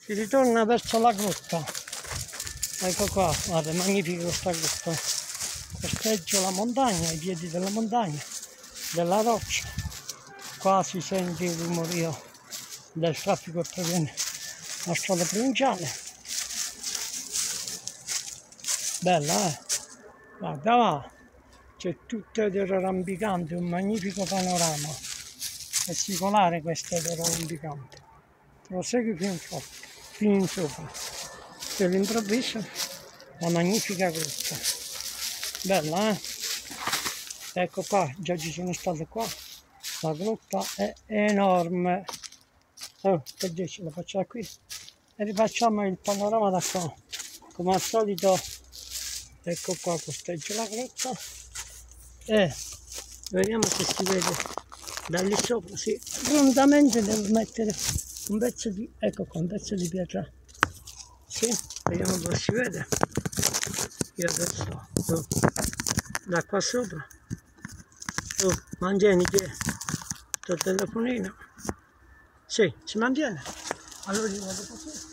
Si ritorna verso la grotta. Ecco qua, guarda, è magnifica questa grotta. Costeggio la montagna, ai piedi della montagna, della roccia. Qua si sente il rumorio del traffico che proviene dalla strada provinciale. Bella, guarda là, c'è tutto ed arrampicante, un magnifico panorama. È singolare questo ed arrampicante. Prosegui fino in sopra. E all'improvviso la magnifica grotta. Bella, Ecco qua, già ci sono stato qua. La grotta è enorme. Oh, che dici, lo facciamo qui e rifacciamo il panorama da qua. Come al solito, ecco qua, costeggio la grotta e vediamo se si vede da lì sopra. Sì, prontamente devo mettere un pezzo di, ecco qua, un pezzo di pietra. Sì, vediamo dove si vede. Io adesso da qua sopra mantieni questo telefonino. Sì, si mantiene. Allora io vado così.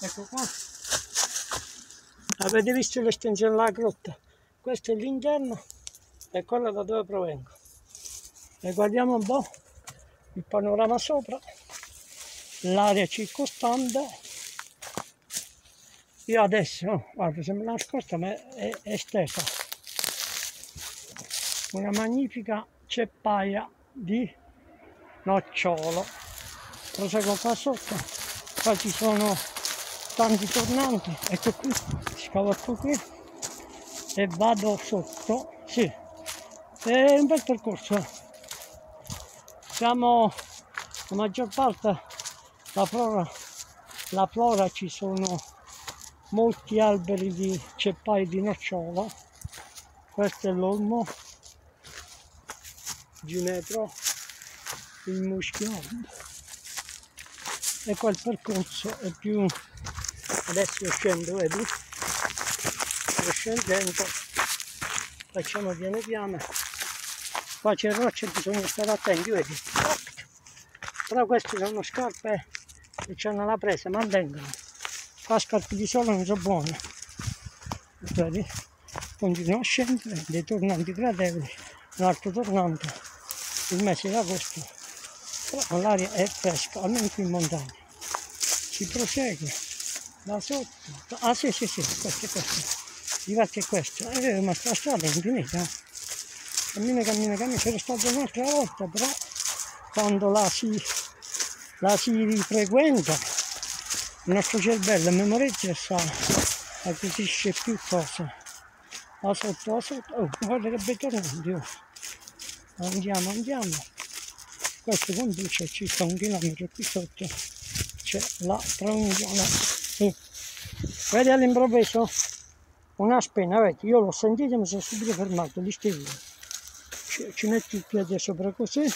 Ecco qua. Avete visto l'estensione della grotta? Questo è l'interno e quello da dove provengo. E guardiamo un po' il panorama sopra, l'area circostante. Io adesso, guarda, sembra nascosta ma è estesa. Una magnifica ceppaia di nocciolo. Proseguo qua sotto, qua ci sono tanti tornanti, ecco qui, scavalco qui e vado sotto. Sì, è un bel percorso. Siamo la maggior parte, la flora ci sono molti alberi di ceppai di nocciolo. Questo è l'olmo, ginepro, il muschio. E qua il percorso è più, adesso io scendo, vedi? Sto scendendo, facciamo piano piano. Qua c'è roccia e bisogna stare attenti, vedi? Però queste sono scarpe che hanno la presa, mantengono. Qua scarpe di sole non sono buone. Vedi? Continuo a scendere, dei tornanti gradevoli, un altro tornante, il mese di agosto, però l'aria è fresca, almeno qui in montagna. Si prosegue da sotto. Ah sì, questo è questo. Difatti è questo. Ma la strada è infinita. Cammina, c'era stato un'altra volta, però quando la si rifrequenta il nostro cervello memorizza e acquisisce più cose. La sotto, oh, guarda che bei tornanti, oh. Andiamo. Questo conduce circa 1 chilometro, qui sotto c'è la provinciale. Vedi all'improvviso una spina, vedi, io l'ho sentita e mi sono subito fermato, di stillo. Ci metti il piede sopra così,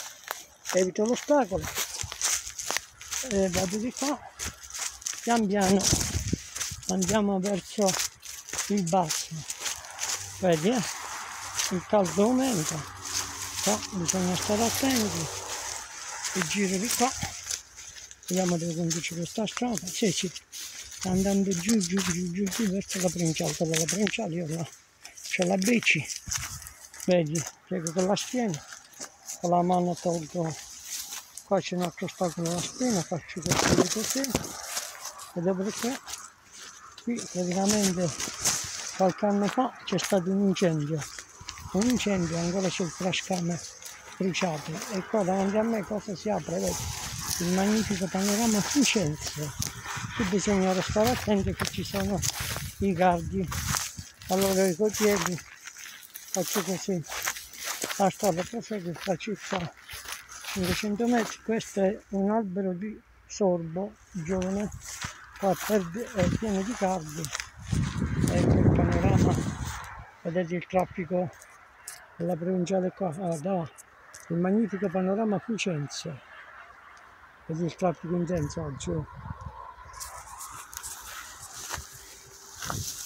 evito l'ostacolo e vado di qua, pian piano andiamo verso il basso, vedi il caldo aumenta, qua bisogna stare attenti, il giro di qua, vediamo dove conduce questa strada, sì, andando giù verso la provinciale, dalla provinciale io là c'ho la bici, vedi, piego con la schiena, con la mano tolgo, qua c'è un altro ostacolo alla schiena, faccio questo di così e dopodiché qui praticamente qualche anno fa c'è stato un incendio, ancora c'è il frascame bruciato e qua davanti a me cosa si apre, vedi, il magnifico panorama Vicenza. Qui bisogna restare attenti che ci sono i cardi, allora i piedi faccio così, la strada prosegue fra circa 500 metri, questo è un albero di sorbo giovane, qua è pieno di cardi, ecco il panorama, vedete il traffico della provinciale qua, il magnifico panorama Vicenza, vedi il traffico intenso oggi. Ecco.